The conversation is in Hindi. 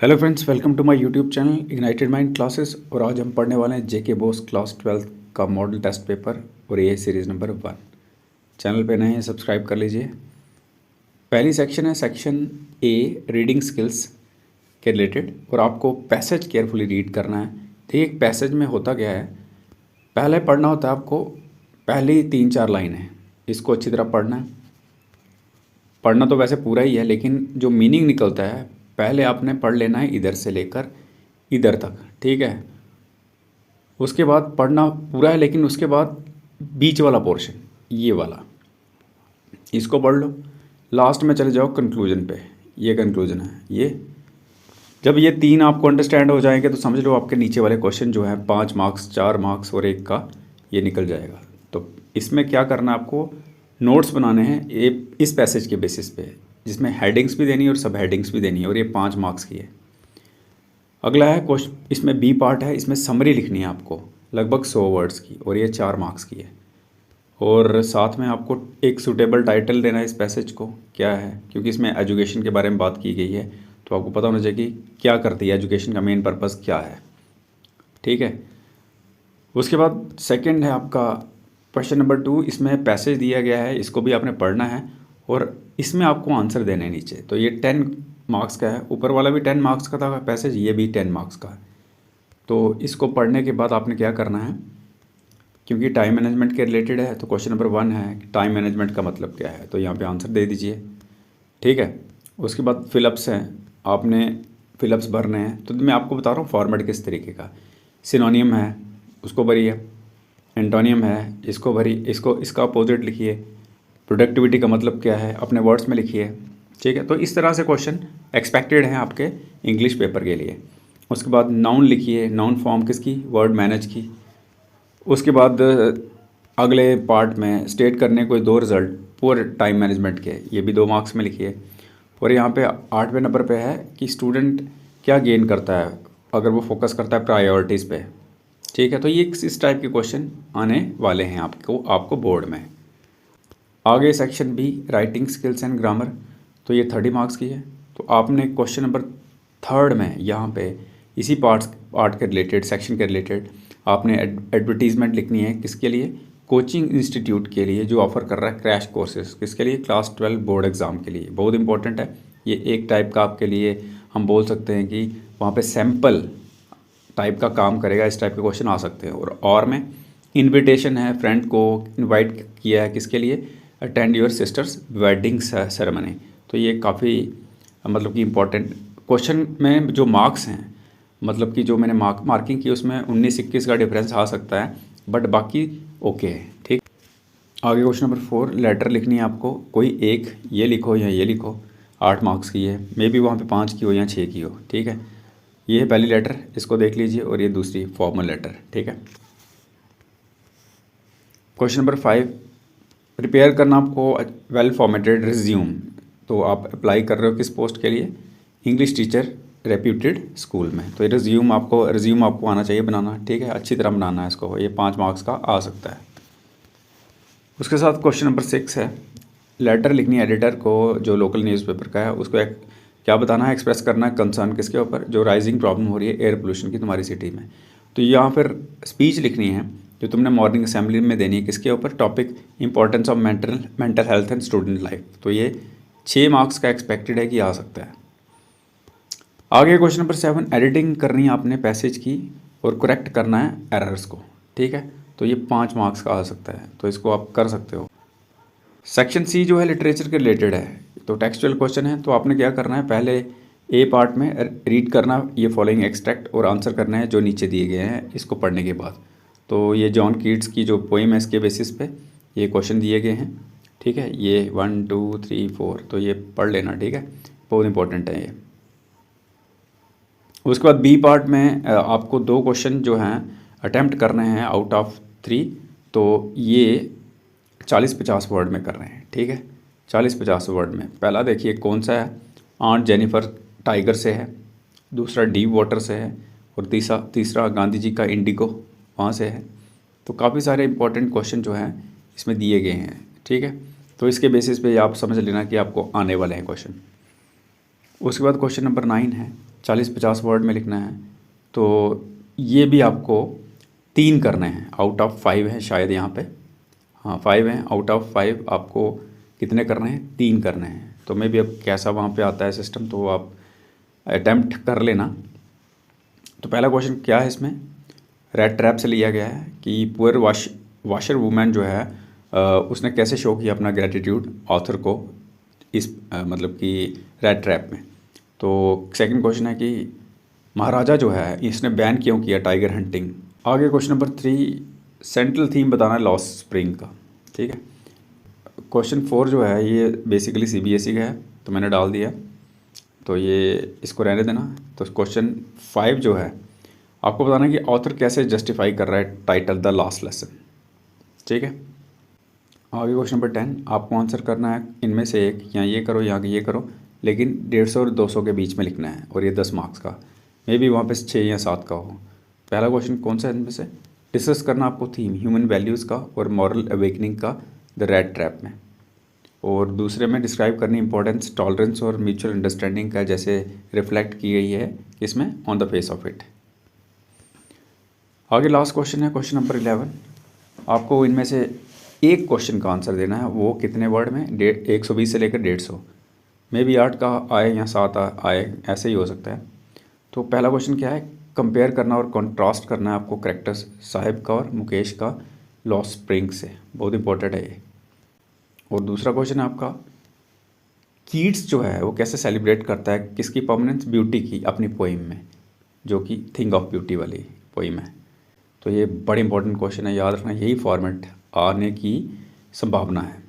Hello friends, welcome to my YouTube channel ignited mind classes. और आज हम पढ़ने वाले हैं जेके बोस क्लास 12 का मॉडल टेस्ट पेपर और ये सीरीज़ नंबर 1। चैनल पे नए हैं सब्सक्राइब कर लीजिए। पहली सेक्शन है सेक्शन ए, रीडिंग स्किल्स के रिलेटेड, और आपको पैसेज केयरफुली रीड करना है। ठीक है, पैसेज में होता क्या है, पहले पढ़ना होता है आपको, पहली 3-4 लाइन है, इसको अच्छी तरह पढ़ना है। पढ़ना तो वैसे पूरा ही है, लेकिन जो मीनिंग निकलता है पहले आपने पढ़ लेना है इधर से लेकर इधर तक। ठीक है, उसके बाद पढ़ना पूरा है, लेकिन उसके बाद बीच वाला पोर्शन, ये वाला, इसको पढ़ लो। लास्ट में चले जाओ कंक्लूजन पे, ये कंक्लूजन है। ये जब ये 3 आपको अंडरस्टैंड हो जाएंगे तो समझ लो आपके नीचे वाले क्वेश्चन जो है 5 मार्क्स, 4 मार्क्स और 1 का ये निकल जाएगा। तो इसमें क्या करना है आपको, नोट्स बनाने हैं इस पैसेज के बेसिस पे, जिसमें हेडिंग्स भी देनी है और सब हेडिंग्स भी देनी है, और ये 5 मार्क्स की है। अगला है क्वेश्चन, इसमें बी पार्ट है, इसमें समरी लिखनी है आपको लगभग 100 वर्ड्स की, और ये 4 मार्क्स की है। और साथ में आपको एक सूटेबल टाइटल देना है इस पैसेज को, क्या है, क्योंकि इसमें एजुकेशन के बारे में बात की गई है, तो आपको पता होना चाहिए कि क्या करती है एजुकेशन, का मेन पर्पज़ क्या है। ठीक है, उसके बाद सेकंड है आपका क्वेश्चन नंबर 2। इसमें पैसेज दिया गया है, इसको भी आपने पढ़ना है और इसमें आपको आंसर देने हैं नीचे। तो ये 10 मार्क्स का है, ऊपर वाला भी 10 मार्क्स का था पैसेज, ये भी 10 मार्क्स का है। तो इसको पढ़ने के बाद आपने क्या करना है, क्योंकि टाइम मैनेजमेंट के रिलेटेड है, तो क्वेश्चन नंबर 1 है कि टाइम मैनेजमेंट का मतलब क्या है, तो यहाँ पे आंसर दे दीजिए। ठीक है, उसके बाद फिलअप्स हैं, आपने फिलअप्स भरने हैं। तो मैं आपको बता रहा हूँ फॉर्मेट किस तरीके का। सिनोनियम है, उसको भरिए। एंटोनियम है, इसको भरी, इसका अपोजिट लिखिए। प्रोडक्टिविटी का मतलब क्या है, अपने वर्ड्स में लिखिए। ठीक है, तो इस तरह से क्वेश्चन एक्सपेक्टेड हैं आपके इंग्लिश पेपर के लिए। उसके बाद नाउन लिखिए, नाउन फॉर्म किसकी, वर्ड मैनेज की। उसके बाद अगले पार्ट में स्टेट करने कोई 2 रिज़ल्ट पुअर टाइम मैनेजमेंट के, ये भी 2 मार्क्स में लिखिए। और यहाँ पे 8वें नंबर पे है कि स्टूडेंट क्या गेन करता है अगर वो फोकस करता है प्रायोरिटीज़ पे। ठीक है, तो ये इस टाइप के क्वेश्चन आने वाले हैं आपको बोर्ड में। आगे section B, writing skills and grammar, तो ये 30 मार्क्स की है। तो आपने क्वेश्चन नंबर 3 में यहाँ पे इसी पार्ट के रिलेटेड, सेक्शन के रिलेटेड आपने एडवर्टीज़मेंट लिखनी है, किसके लिए, कोचिंग इंस्टीट्यूट के लिए जो ऑफ़र कर रहा है क्रैश कोर्सेज, किसके लिए, क्लास 12 बोर्ड एग्ज़ाम के लिए। बहुत इंपॉर्टेंट है ये, एक टाइप का आपके लिए हम बोल सकते हैं कि वहाँ पे सैम्पल टाइप का काम करेगा, इस टाइप के क्वेश्चन आ सकते हैं। और में इनविटेशन है, फ्रेंड को इनवाइट किया है, किसके लिए, attend your sisters wedding ceremony. तो ये काफ़ी मतलब कि इम्पोर्टेंट क्वेश्चन में जो मार्क्स हैं, मतलब कि जो मैंने मार्किंग की उसमें 19-21 का डिफरेंस आ सकता है, बट बाकी ओके है। ठीक, आगे क्वेश्चन नंबर 4, लेटर लिखनी है आपको, कोई एक, ये लिखो या ये लिखो। 8 मार्क्स की है, मे बी वहाँ पे 5 की हो या 6 की हो। ठीक है, ये है पहली लेटर, इसको देख लीजिए, और ये दूसरी फॉर्मल लेटर। ठीक है, क्वेश्चन नंबर 5, प्रिपेयर करना आपको वेल फॉर्मेटेड रिज्यूम। तो आप अप्लाई कर रहे हो किस पोस्ट के लिए, इंग्लिश टीचर रेप्यूटेड स्कूल में। तो ये रिज्यूम आपको आना चाहिए बनाना। ठीक है, अच्छी तरह बनाना है इसको, ये 5 मार्क्स का आ सकता है। उसके साथ क्वेश्चन नंबर 6 है, लेटर लिखनी है एडिटर को जो लोकल न्यूज़पेपर का है, उसको क्या बताना है, एक्सप्रेस करना है कंसर्न किसके ऊपर, जो राइजिंग प्रॉब्लम हो रही है एयर पोल्यूशन की तुम्हारी सिटी में। तो यहाँ फिर स्पीच लिखनी है जो तुमने मॉर्निंग असेंबली में देनी है, किसके ऊपर, topic importance of mental health and student life. तो ये 6 मार्क्स का एक्सपेक्टेड है कि आ सकता है। आगे क्वेश्चन नंबर 7, एडिटिंग करनी है आपने पैसेज की और करेक्ट करना है एरर्स को। ठीक है, तो ये 5 मार्क्स का आ सकता है, तो इसको आप कर सकते हो। सेक्शन सी जो है लिटरेचर के रिलेटेड है, तो टेक्सचुअल क्वेश्चन है। तो आपने क्या करना है, पहले ए पार्ट में रीड करना ये फॉलोइंग एक्सट्रैक्ट और आंसर करना है जो नीचे दिए गए हैं इसको पढ़ने के बाद। तो ये जॉन कीट्स की जो पोइम है इसके बेसिस पे ये क्वेश्चन दिए गए हैं। ठीक है, ये 1 2 3 4, तो ये पढ़ लेना। ठीक है, बहुत इंपॉर्टेंट है ये। उसके बाद बी पार्ट में आपको 2 क्वेश्चन जो हैं अटैम्प्ट करने हैं आउट ऑफ 3, तो ये 40-50 वर्ड में कर रहे हैं। ठीक है, 40-50 वर्ड में। पहला देखिए कौन सा है, आंट जेनिफर टाइगर से है, दूसरा डीप वाटर से है, और तीसरा गांधी जी का इंडिगो वहाँ से है। तो काफ़ी सारे इंपॉर्टेंट क्वेश्चन जो हैं इसमें दिए गए हैं। ठीक है, तो इसके बेसिस पे आप समझ लेना कि आपको आने वाले हैं क्वेश्चन। उसके बाद क्वेश्चन नंबर 9 है, 40-50 वर्ड में लिखना है। तो ये भी आपको 3 करने हैं, आउट ऑफ 5 है शायद यहाँ पे, हाँ 5 हैं, आउट ऑफ 5 आपको कितने करने हैं, 3 करने हैं। तो मे भी अब कैसा वहाँ पे आता है सिस्टम, तो आप अटैम्प्ट कर लेना। तो पहला क्वेश्चन क्या है इसमें, रेड ट्रैप से लिया गया है कि पुअर वाशर वुमेन जो है उसने कैसे शो किया अपना ग्रेटिट्यूड ऑथर को इस मतलब कि रेड ट्रैप में। तो सेकंड क्वेश्चन है कि महाराजा जो है इसने बैन क्यों किया टाइगर हंटिंग। आगे क्वेश्चन नंबर 3, सेंट्रल थीम बताना है लॉस्ट स्प्रिंग का, ठीक है। क्वेश्चन 4 जो है ये बेसिकली CBSE का है, तो मैंने डाल दिया, तो ये इसको रहने देना। तो क्वेश्चन 5 जो है आपको बताना है कि ऑथर कैसे जस्टिफाई कर रहा है टाइटल द लास्ट लेसन, ठीक है। आगे क्वेश्चन नंबर 10 आपको आंसर करना है इनमें से एक, या ये करो या ये करो, लेकिन 150 और 200 के बीच में लिखना है, और ये 10 मार्क्स का, मे बी वहाँ पे 6 या 7 का हो। पहला क्वेश्चन कौन सा है इनमें से, डिस्कस करना आपको थीम ह्यूमन वैल्यूज़ का और मॉरल अवेकनिंग का द रेड ट्रैप में, और दूसरे में डिस्क्राइब करनी इंपॉर्टेंस टॉलरेंस और म्यूचुअल अंडरस्टैंडिंग का जैसे रिफ्लेक्ट की गई है इसमें on the face of it. आगे लास्ट क्वेश्चन है क्वेश्चन नंबर 11, आपको इनमें से एक क्वेश्चन का आंसर देना है, वो कितने वर्ड में, 120 से लेकर 150, मे बी 8 का आए या 7 आए, ऐसे ही हो सकता है। तो पहला क्वेश्चन क्या है, कंपेयर करना और कंट्रास्ट करना है आपको कैरेक्टर्स साहिब का और मुकेश का लॉस्ट स्प्रिंग से, बहुत इंपॉर्टेंट है ये। और दूसरा क्वेश्चन है आपका, कीट्स जो है वो कैसे सेलिब्रेट करता है किसकी परमानेंस, ब्यूटी की अपनी पोइम में, जो कि थिंग ऑफ ब्यूटी वाली पोइम है। तो ये बड़े इंपॉर्टेंट क्वेश्चन है, याद रखना, यही फॉर्मेट आने की संभावना है।